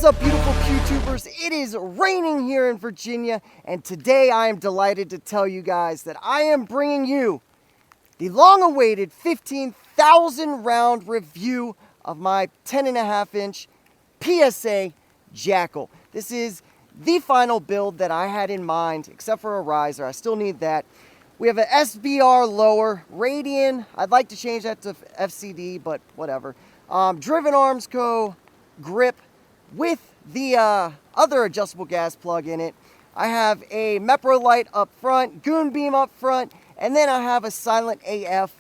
up, beautiful Q-tubers? It is raining here in Virginia, and today I am delighted to tell you guys that I am bringing you the long-awaited 15,000 round review of my 10.5-inch PSA JAKL. This is the final build that I had in mind, except for a riser. I still need that. We have an SBR lower, Radian. I'd like to change that to FCD, but whatever. Driven Arms Co. grip with the other adjustable gas plug in it. I have a Mepro light up front, Goon beam up front, and then I have a silent AF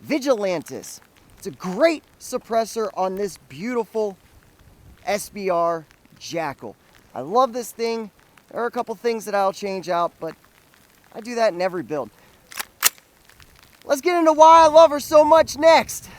Vigilanti. It's a great suppressor on this beautiful SBR JAKL. I love this thing. There are a couple things that I'll change out, but I do that in every build. Let's get into why I love her so much next.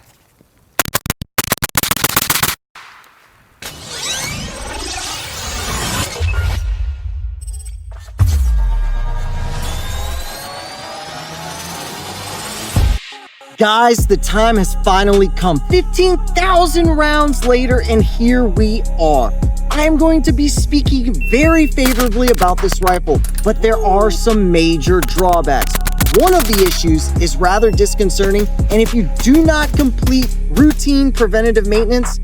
Guys, the time has finally come. 15,000 rounds later, and here we are. I am going to be speaking very favorably about this rifle, but there are some major drawbacks. One of the issues is rather disconcerting, and if you do not complete routine preventative maintenance,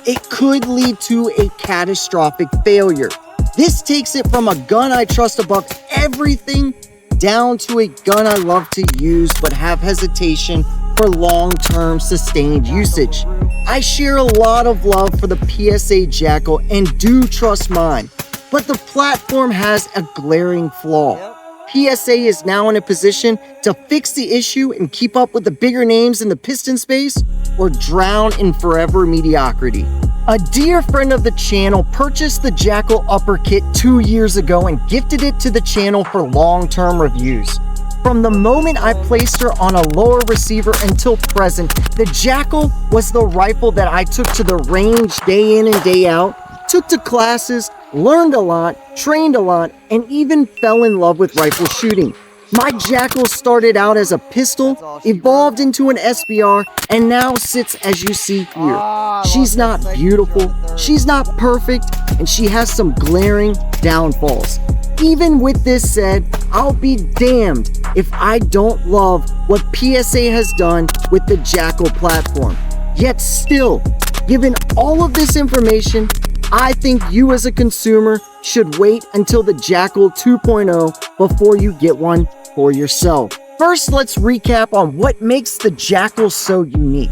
it could lead to a catastrophic failure. This takes it from a gun I trust above everything down to a gun I love to use but have hesitation for long-term sustained usage. I share a lot of love for the PSA JAKL and do trust mine, but the platform has a glaring flaw. PSA is now in a position to fix the issue and keep up with the bigger names in the piston space, or drown in forever mediocrity. A dear friend of the channel purchased the JAKL upper kit 2 years ago and gifted it to the channel for long-term reviews. From the moment I placed her on a lower receiver until present, the JAKL was the rifle that I took to the range day in and day out, took to classes, learned a lot, trained a lot, and even fell in love with rifle shooting. My JAKL started out as a pistol, evolved into an SBR, and now sits as you see here. She's not beautiful, she's not perfect, and she has some glaring downfalls. Even with this said, I'll be damned if I don't love what PSA has done with the JAKL platform. Yet still, given all of this information, I think you as a consumer should wait until the JAKL 2.0 before you get one for yourself. First, let's recap on what makes the JAKL so unique.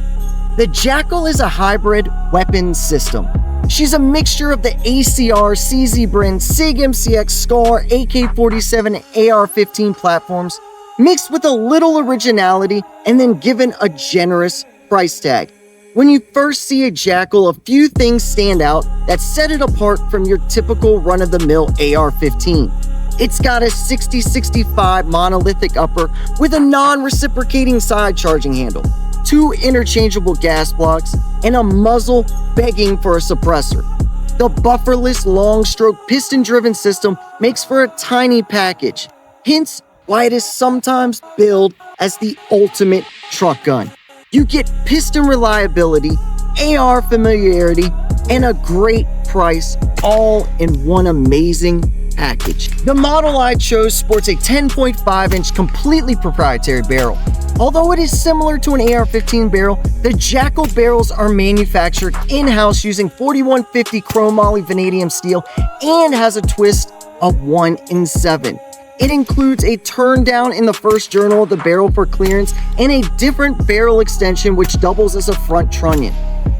The JAKL is a hybrid weapon system. She's a mixture of the ACR, CZ Brin, SIG MCX, SCAR, AK-47, and AR-15 platforms, mixed with a little originality and then given a generous price tag. When you first see a JAKL, a few things stand out that set it apart from your typical run-of-the-mill AR-15. It's got a 60-65 monolithic upper with a non-reciprocating side charging handle, 2 interchangeable gas blocks, and a muzzle begging for a suppressor. The bufferless long-stroke piston-driven system makes for a tiny package, hence why it is sometimes billed as the ultimate truck gun. You get piston reliability, AR familiarity, and a great price all in one amazing package. The model I chose sports a 10.5-inch completely proprietary barrel. Although it is similar to an AR-15 barrel, the JAKL barrels are manufactured in-house using 4150 chrome moly vanadium steel and has a twist of 1 in 7. It includes a turn down in the first journal of the barrel for clearance and a different barrel extension which doubles as a front trunnion.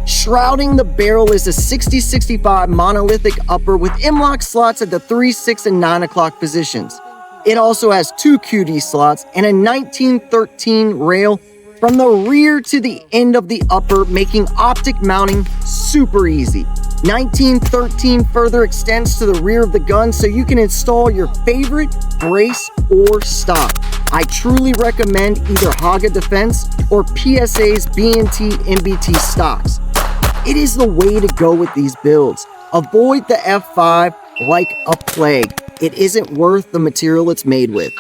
Shrouding the barrel is a 60-65 monolithic upper with M-LOK slots at the 3, 6, and 9 o'clock positions. It also has 2 QD slots and a 1913 rail from the rear to the end of the upper, making optic mounting super easy. 1913 further extends to the rear of the gun so you can install your favorite brace or stock. I truly recommend either Haga Defense or PSA's B&T MBT stocks. It is the way to go with these builds. Avoid the F5 like a plague. It isn't worth the material it's made with.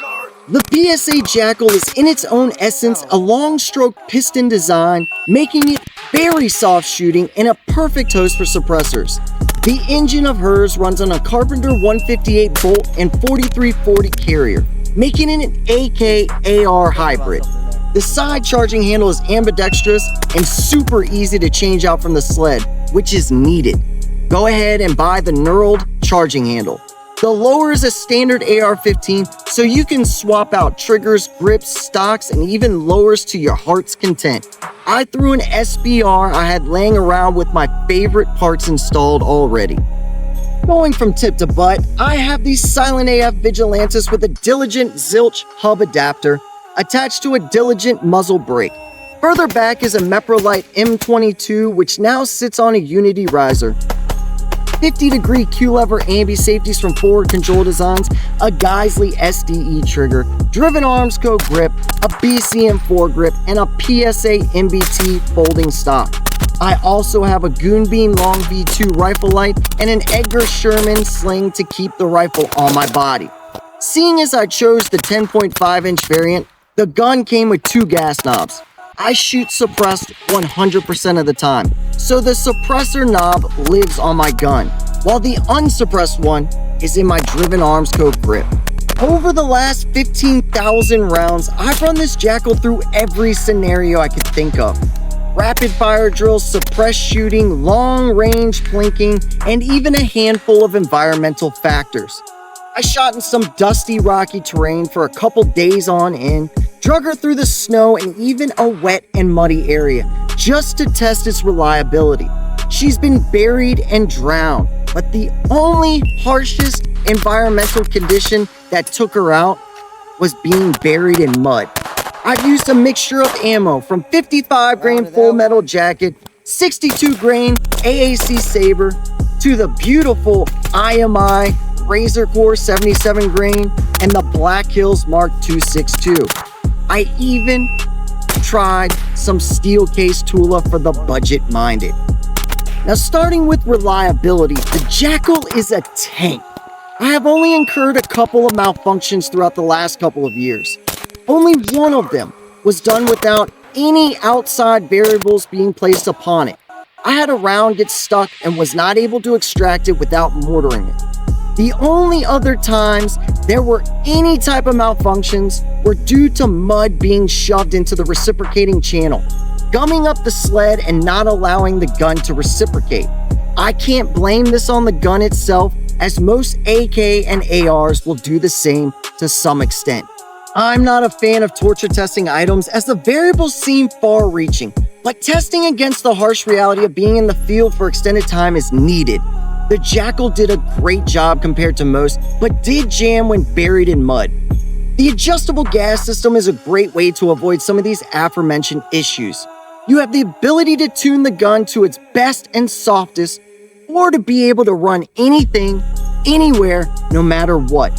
The PSA JAKL is in its own essence a long stroke piston design, making it very soft shooting and a perfect host for suppressors. The engine of hers runs on a Carpenter 158 bolt and 4340 carrier, making it an AK-AR hybrid. The side charging handle is ambidextrous and super easy to change out from the sled, which is needed. Go ahead and buy the knurled charging handle. The lower is a standard AR-15, so you can swap out triggers, grips, stocks, and even lowers to your heart's content. I threw an SBR I had laying around with my favorite parts installed already. Going from tip to butt, I have the silent AF Vigilanti with a Diligent Zilch hub adapter attached to a Diligent muzzle brake. Further back is a Meprolite M22, which now sits on a Unity riser. 50-degree Q-lever ambi safeties from Forward Control Designs, a Geisley SDE trigger, driven Armsco grip, a BCM foregrip, and a PSA MBT folding stock. I also have a Goonbeam Long V2 rifle light and an Edgar Sherman sling to keep the rifle on my body. Seeing as I chose the 10.5-inch variant, the gun came with 2 gas knobs. I shoot suppressed 100% of the time, so the suppressor knob lives on my gun, while the unsuppressed one is in my driven Armsco grip. Over the last 15,000 rounds, I've run this JAKL through every scenario I could think of. Rapid fire drills, suppressed shooting, long range plinking, and even a handful of environmental factors. I shot in some dusty, rocky terrain for a couple days on end, drug her through the snow and even a wet and muddy area, just to test its reliability. She's been buried and drowned, but the only harshest environmental condition that took her out was being buried in mud. I've used a mixture of ammo from 55 grain full metal jacket, 62 grain AAC saber, to the beautiful IMI Razor Core 77 grain and the Black Hills Mark 262. I even tried some steel case Tula for the budget-minded. Now, starting with reliability, the JAKL is a tank. I have only incurred a couple of malfunctions throughout the last couple of years. Only one of them was done without any outside variables being placed upon it. I had a round get stuck and was not able to extract it without mortaring it. The only other times there were any type of malfunctions were due to mud being shoved into the reciprocating channel, gumming up the sled and not allowing the gun to reciprocate. I can't blame this on the gun itself, as most AK and ARs will do the same to some extent. I'm not a fan of torture testing items as the variables seem far-reaching, but testing against the harsh reality of being in the field for extended time is needed. The JAKL did a great job compared to most, but did jam when buried in mud. The adjustable gas system is a great way to avoid some of these aforementioned issues. You have the ability to tune the gun to its best and softest, or to be able to run anything, anywhere, no matter what.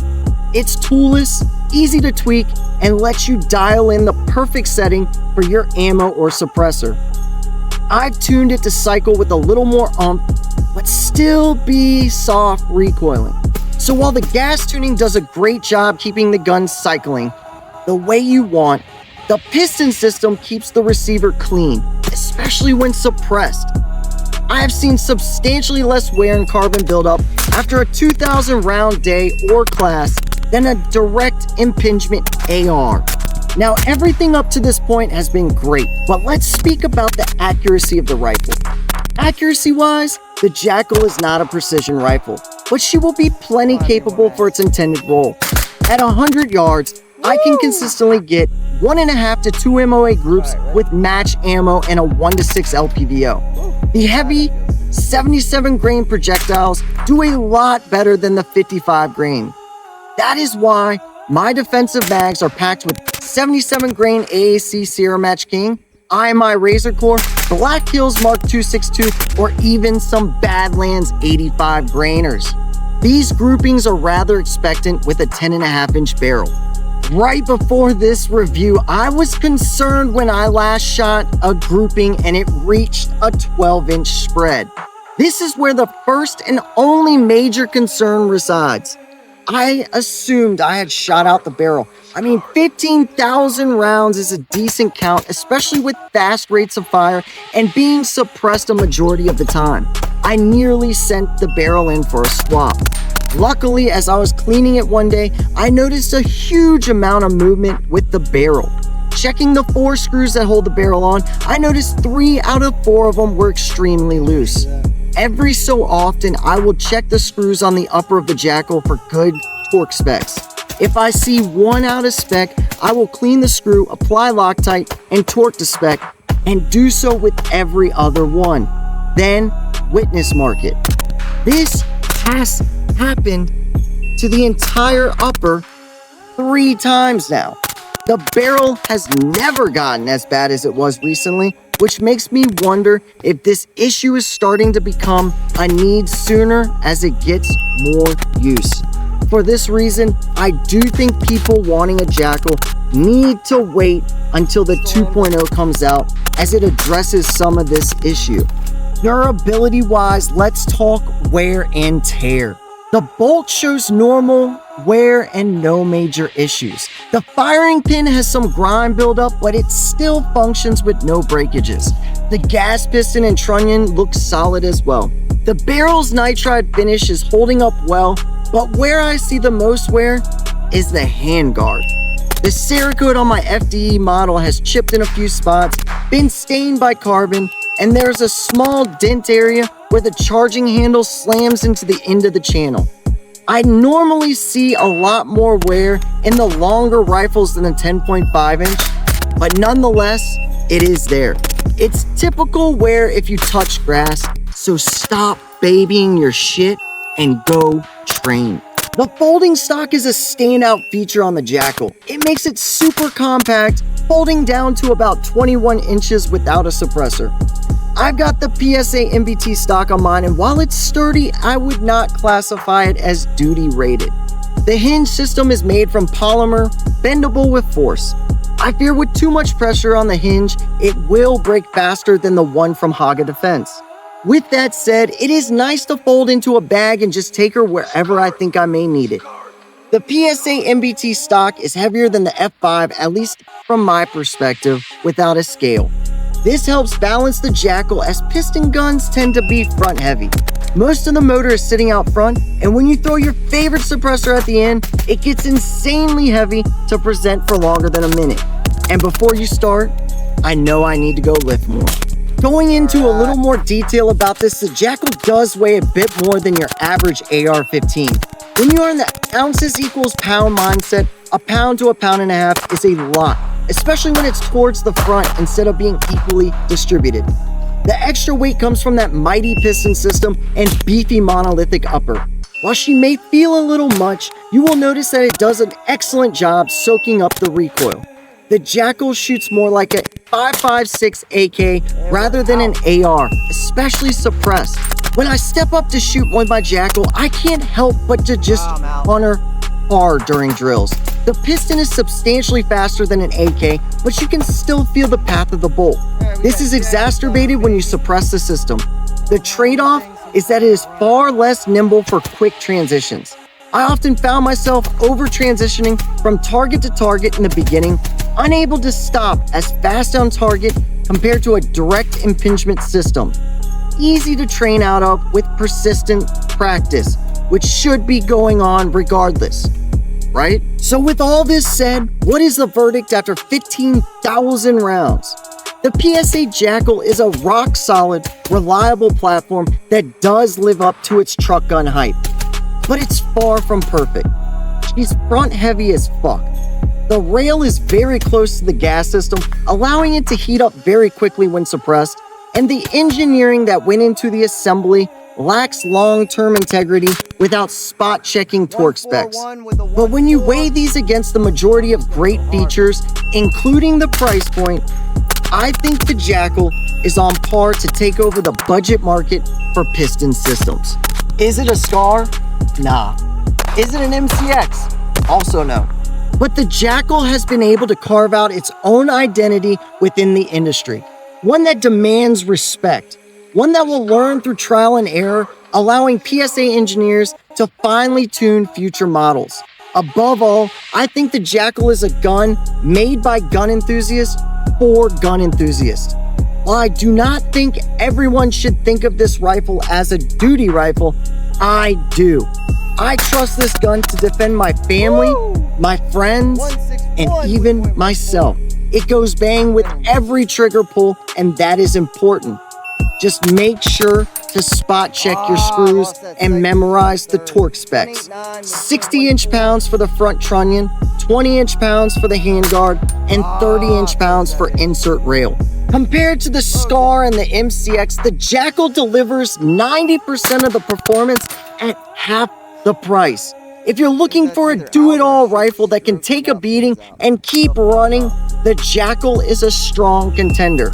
It's toolless, easy to tweak, and lets you dial in the perfect setting for your ammo or suppressor. I've tuned it to cycle with a little more oomph, but still be soft recoiling. So while the gas tuning does a great job keeping the gun cycling the way you want, the piston system keeps the receiver clean, especially when suppressed. I have seen substantially less wear and carbon buildup after a 2,000 round day or class than a direct impingement AR. Now, everything up to this point has been great, but let's speak about the accuracy of the rifle. Accuracy-wise, the JAKL is not a precision rifle, but she will be plenty capable for its intended role. At 100 yards, I can consistently get 1.5 to 2 MOA groups with match ammo and a 1 to 6 LPVO. The heavy 77 grain projectiles do a lot better than the 55 grain. That is why my defensive mags are packed with 77 grain AAC Sierra Match King, IMI Razor Core, Black Hills Mark 262, or even some Badlands 85 grainers. These groupings are rather expectant with a 10.5-inch barrel. Right before this review, I was concerned when I last shot a grouping and it reached a 12-inch spread. This is where the first and only major concern resides. I assumed I had shot out the barrel. I mean, 15,000 rounds is a decent count, especially with fast rates of fire and being suppressed a majority of the time. I nearly sent the barrel in for a swap. Luckily, as I was cleaning it one day, I noticed a huge amount of movement with the barrel. Checking the 4 screws that hold the barrel on, I noticed 3 out of 4 of them were extremely loose. Every so often, I will check the screws on the upper of the JAKL for good torque specs. If I see one out of spec, I will clean the screw, apply Loctite, and torque to spec, and do so with every other one. Then, witness mark it. This has happened to the entire upper 3 times now. The barrel has never gotten as bad as it was recently, which makes me wonder if this issue is starting to become a need sooner as it gets more use. For this reason, I do think people wanting a JAKL need to wait until the 2.0 comes out, as it addresses some of this issue. Durability wise, let's talk wear and tear. The bolt shows normal wear and no major issues. The firing pin has some grime buildup, but it still functions with no breakages. The gas piston and trunnion look solid as well. The barrel's nitride finish is holding up well, but where I see the most wear is the handguard. The Cerakote on my FDE model has chipped in a few spots, been stained by carbon, and there's a small dent area where the charging handle slams into the end of the channel. I normally see a lot more wear in the longer rifles than the 10.5 inch, but nonetheless, it is there. It's typical wear if you touch grass, so stop babying your shit and go train. The folding stock is a standout feature on the JAKL. It makes it super compact, folding down to about 21 inches without a suppressor. I've got the PSA MBT stock on mine, and while it's sturdy, I would not classify it as duty rated. The hinge system is made from polymer, bendable with force. I fear with too much pressure on the hinge, it will break faster than the one from Haga Defense. With that said, it is nice to fold into a bag and just take her wherever I think I may need it. The PSA MBT stock is heavier than the F5, at least from my perspective, without a scale. This helps balance the JAKL, as piston guns tend to be front heavy. Most of the motor is sitting out front, and when you throw your favorite suppressor at the end, it gets insanely heavy to present for longer than a minute. And before you start, I know I need to go lift more. Going into a little more detail about this, the JAKL does weigh a bit more than your average AR-15. When you are in the ounces equals pound mindset, a pound to a pound and a half is a lot, especially when it's towards the front instead of being equally distributed. The extra weight comes from that mighty piston system and beefy monolithic upper. While she may feel a little much, you will notice that it does an excellent job soaking up the recoil. The JAKL shoots more like a 5.56 AK rather than an AR, especially suppressed. When I step up to shoot with my JAKL, I can't help but to just hunter hard during drills. The piston is substantially faster than an AK, but you can still feel the path of the bolt. This is exacerbated when you suppress the system. The trade-off is that it is far less nimble for quick transitions. I often found myself over-transitioning from target to target in the beginning, unable to stop as fast on target compared to a direct impingement system. Easy to train out of with persistent practice, which should be going on regardless, right? So with all this said, what is the verdict after 15,000 rounds? The PSA JAKL is a rock-solid, reliable platform that does live up to its truck gun hype. But it's far from perfect. She's front-heavy as fuck. The rail is very close to the gas system, allowing it to heat up very quickly when suppressed, and the engineering that went into the assembly lacks long-term integrity without spot-checking torque specs. But when you weigh these against the majority of great features, including the price point, I think the JAKL is on par to take over the budget market for piston systems. Is it a SCAR? Nah. Is it an MCX? Also no. But the JAKL has been able to carve out its own identity within the industry, one that demands respect, one that will learn through trial and error, allowing PSA engineers to finely tune future models. Above all, I think the JAKL is a gun made by gun enthusiasts for gun enthusiasts. While I do not think everyone should think of this rifle as a duty rifle, I do. I trust this gun to defend my family, my friends, and even myself. It goes bang with every trigger pull, and that is important. Just make sure to spot check your screws and memorize the torque specs. 60 inch-pounds for the front trunnion, 20 inch-pounds for the handguard, and 30 inch-pounds for insert rail. Compared to the SCAR and the MCX, the JAKL delivers 90% of the performance at half the price. If you're looking for a do-it-all rifle that can take a beating and keep running, the JAKL is a strong contender.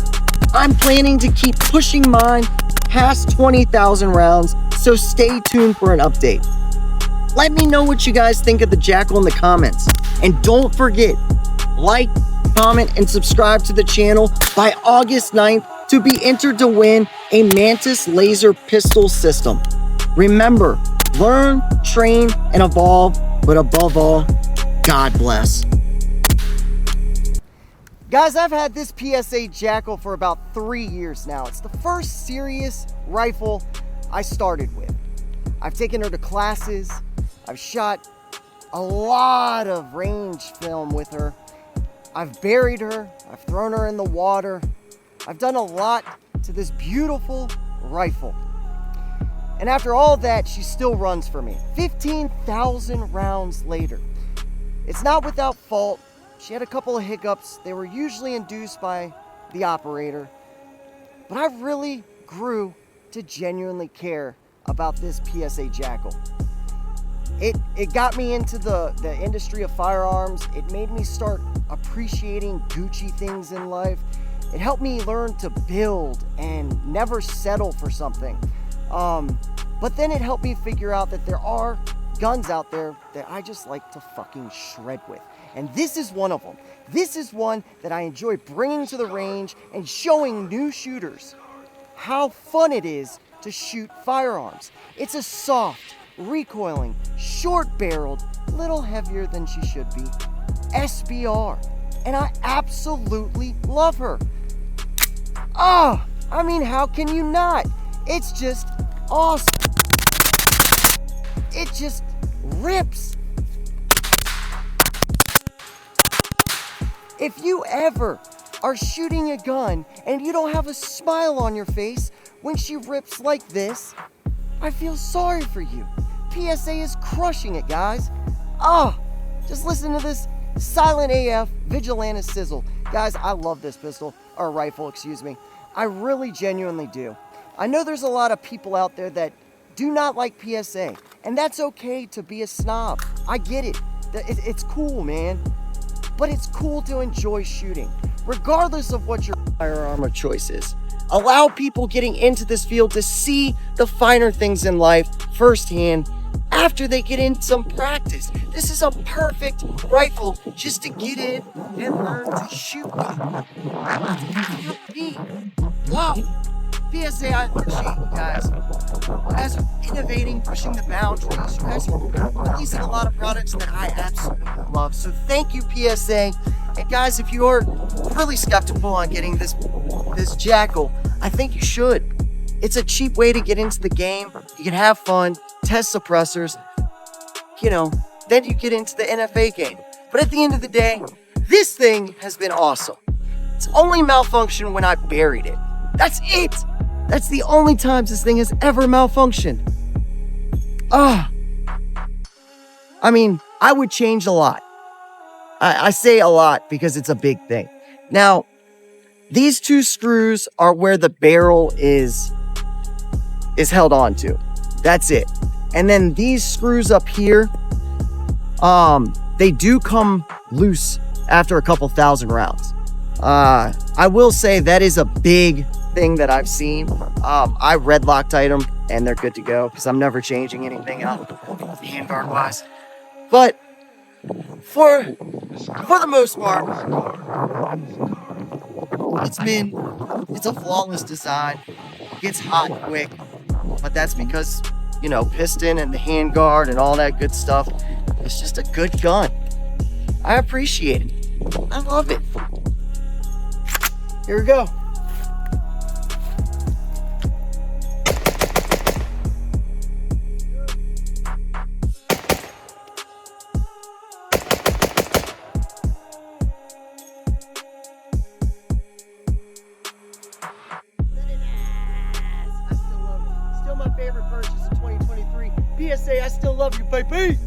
I'm planning to keep pushing mine past 20,000 rounds, so stay tuned for an update. Let me know what you guys think of the JAKL in the comments. And don't forget, like, comment, and subscribe to the channel by August 9th to be entered to win a Mantis laser pistol system. Remember, learn, train, and evolve, but above all, God bless. Guys, I've had this PSA JAKL for about 3 years now. It's the first serious rifle I started with. I've taken her to classes. I've shot a lot of range film with her. I've buried her. I've thrown her in the water. I've done a lot to this beautiful rifle. And after all that, she still runs for me. 15,000 rounds later. It's not without fault. She had a couple of hiccups. They were usually induced by the operator. But I really grew to genuinely care about this PSA JAKL. It got me into the industry of firearms. It made me start appreciating Gucci things in life. It helped me learn to build and never settle for something. But then it helped me figure out that there are guns out there that I just like to fucking shred with. And this is one of them. This is one that I enjoy bringing to the range and showing new shooters how fun it is to shoot firearms. It's a soft, recoiling, short-barreled, little heavier than she should be, SBR. And I absolutely love her. I mean, how can you not? It's just awesome. It just rips. If you ever are shooting a gun and you don't have a smile on your face when she rips like this, I feel sorry for you. PSA is crushing it, guys. Just listen to this silent AF Vigilanti sizzle. Guys, I love this pistol, or rifle, excuse me. I really genuinely do. I know there's a lot of people out there that do not like PSA, and that's okay to be a snob. I get it. It's cool, man. But it's cool to enjoy shooting, regardless of what your firearm of choice is. Allow people getting into this field to see the finer things in life firsthand after they get in some practice. This is a perfect rifle just to get in and learn to shoot. Wow. PSA, I appreciate you guys. You guys are innovating, pushing the boundaries. You guys are releasing a lot of products that I absolutely love. So thank you, PSA. And guys, if you are really skeptical on getting this JAKL, I think you should. It's a cheap way to get into the game. You can have fun, test suppressors, then you get into the NFA game. But at the end of the day, this thing has been awesome. It's only malfunctioned when I buried it. That's it. That's the only times this thing has ever malfunctioned. I mean, I would change a lot. I say a lot because it's a big thing. Now, these two screws are where the barrel is held on to. That's it. And then these screws up here, they do come loose after a couple thousand rounds. I will say that is a big thing that I've seen. I red Loctite them and they're good to go because I'm never changing anything out handguard wise. But for the most part, it's a flawless design. It gets hot quick, but that's because piston and the handguard and all that good stuff. It's just a good gun. I appreciate it. I love it. Here we go. PSA, I still love you, baby.